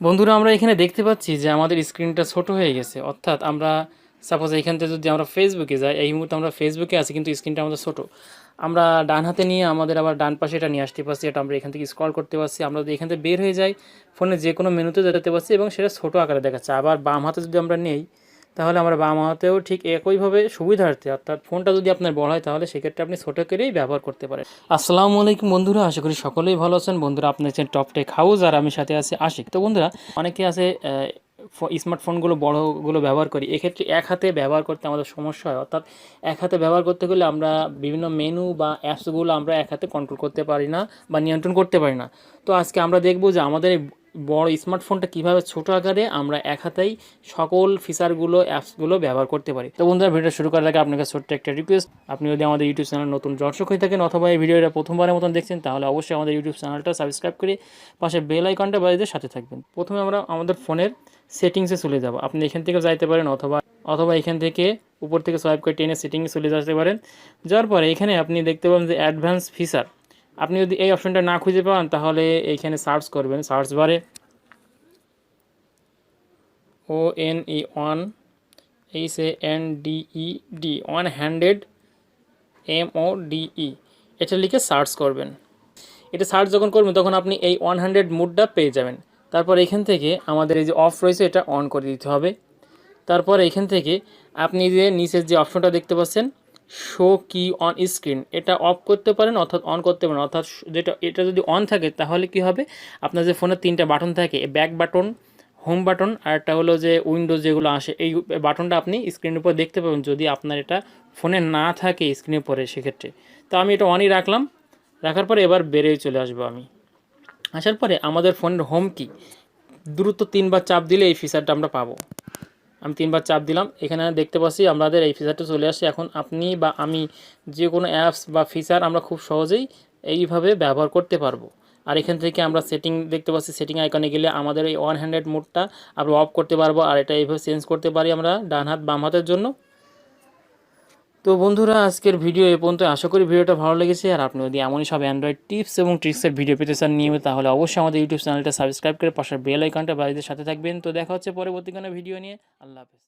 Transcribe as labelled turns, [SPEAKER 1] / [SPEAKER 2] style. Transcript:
[SPEAKER 1] বন্ধুরা আমরা এখানে দেখতে পাচ্ছি যে আমাদের স্ক্রিনটা ছোট হয়ে গেছে, অর্থাৎ আমরা সাপোজ এইখান থেকে যদি আমরা ফেসবুকে যাই, এই মুহূর্তে আমরা ফেসবুকে আছি কিন্তু স্ক্রিনটা আমাদের ছোট। আমরা ডান হাতে নিয়ে আমাদের আবার ডান পাশে এটা নিয়ে আসতে পারছি, এটা আমরা এখান থেকে স্ক্রল করতে পারছি। আমরা যদি এখান থেকে বের হয়ে যাই, ফোনে যে কোনো মেনুতে যেতে পারছি এবং সেটা ছোটো আকারে দেখাচ্ছে। আবার বাম হাতে যদি আমরা নেই, তাহলে আমরা বাম হাতেও ঠিক একইভাবে সুবিধার্থে, অর্থাৎ ফোনটা যদি আপনার বড় হয় তাহলে সেক্ষেত্রে আপনি ছোটো করেই ব্যবহার করতে পারেন। আসসালামু আলাইকুম বন্ধুরা, আশা করি সকলেই ভালো আছেন। বন্ধুরা আপনি আছেন টপটেক হাউস আর আমি সাথে আছি আশিক। তো বন্ধুরা অনেকে আছে স্মার্টফোনগুলো বড়গুলো ব্যবহার করি, এক্ষেত্রে এক হাতে ব্যবহার করতে আমাদের সমস্যা হয়। অর্থাৎ এক হাতে ব্যবহার করতে গেলে আমরা বিভিন্ন মেনু বা অ্যাপসগুলো আমরা এক হাতে কন্ট্রোল করতে পারি না বা নিয়ন্ত্রণ করতে পারি না। তো আজকে আমরা দেখব যে আমাদের এই বড় স্মার্টফোনটা কীভাবে ছোটো আকারে আমরা এক হাতেই সকল ফিচারগুলো অ্যাপসগুলো ব্যবহার করতে পারি। তো বন্ধুরা ভিডিও শুরু করার আগে আপনাকে ছোট্ট একটা রিকোয়েস্ট, আপনি যদি আমাদের ইউটিউব চ্যানেল নতুন দর্শক হয়ে থাকেন অথবা এই ভিডিওটা প্রথমবারের মতন দেখছেন, তাহলে অবশ্যই আমাদের ইউটিউব চ্যানেলটা সাবস্ক্রাইব করে পাশে বেল আইকনটা বাজিয়ে সাথে থাকবেন। প্রথমে আমরা আমাদের ফোনের সেটিংসে চলে যাব। আপনি এখান থেকে যাইতে পারেন অথবা এখান থেকে উপর থেকে সোয়াইপ করে টেনে সেটিংসে চলে যেতে পারেন। যাওয়ার পরে এখানে আপনি দেখতে পাবেন যে অ্যাডভান্স ফিচার। আপনি যদি এই অপশনটা না খুঁজে পান তাহলে এইখানে সার্চ করবেন, সার্চ বারে ONE ওয়ান হ্যান্ডেড MODE এটা লিখে সার্চ করবেন। এটা সার্চ যখন করবেন তখন আপনি এই 100 মোডটা পেয়ে যাবেন। তারপর এখান থেকে আমাদের এই যে অফ রয়েছে এটা অন করে দিতে হবে। তারপর এখান থেকে আপনি যে নিচের যে অপশনটা দেখতে পাচ্ছেন শো কি অন স্ক্রিন, এটা অফ করতে পারেন অর্থাৎ অন করতে পারেন। অর্থাৎ এটা যদি অন থাকে তাহলে কি হবে, আপনার যে ফোনের 3টা বাটন থাকে, ব্যাক বাটন, হোম বাটন আর একটা হলো যে উইন্ডোজ যেগুলো আসে, এই বাটনটা আপনি স্ক্রিনের উপর দেখতে পাবেন যদি আপনার এটা ফোনে না থাকে স্ক্রিনের উপরে সেক্ষেত্রে। তো আমি এটা অনই রাখলাম। রাখার পরে এবার বেরিয়ে চলে আসবো আমি। আসার পরে আমাদের ফোনের হোম কি দ্রুত 3বার চাপ দিলে এই ফিচারটা আমরা পাবো। আমি 3বার চাপ দিলাম, এখানে দেখতে পাচ্ছি আমাদের এই ফিচারটা চলে আসছে। এখন আপনি বা আমি যে কোনো অ্যাপস বা ফিচার আমরা খুব সহজেই এইভাবে ব্যবহার করতে পারবো। আর এখান থেকে আমরা সেটিং দেখতে পাচ্ছি, সেটিং আইকনে গেলে আমাদের এই 100 মোডটা আমরা অফ করতে পারবো। আর এটা এইভাবে চেঞ্জ করতে পারি আমরা ডান হাত বাম হাতের জন্য। তো বন্ধুরা আজকের ভিডিও এ পর্যন্ত। আশা করি ভিডিওটা ভালো লেগেছে। আর আপনি যদি এমনই সব অ্যান্ড্রয়েড টিপস এবং ট্রিক্সের ভিডিও পেতে চান নিয়মিত, তাহলে অবশ্যই আমাদের ইউটিউব চ্যানেলটা সাবস্ক্রাইব করে পাশের বেল আইকনটা বাজিয়ে সাথে থাকবেন। তো দেখা হচ্ছে পরবর্তী কোনো ভিডিও নিয়ে। আল্লাহ হাফেজ।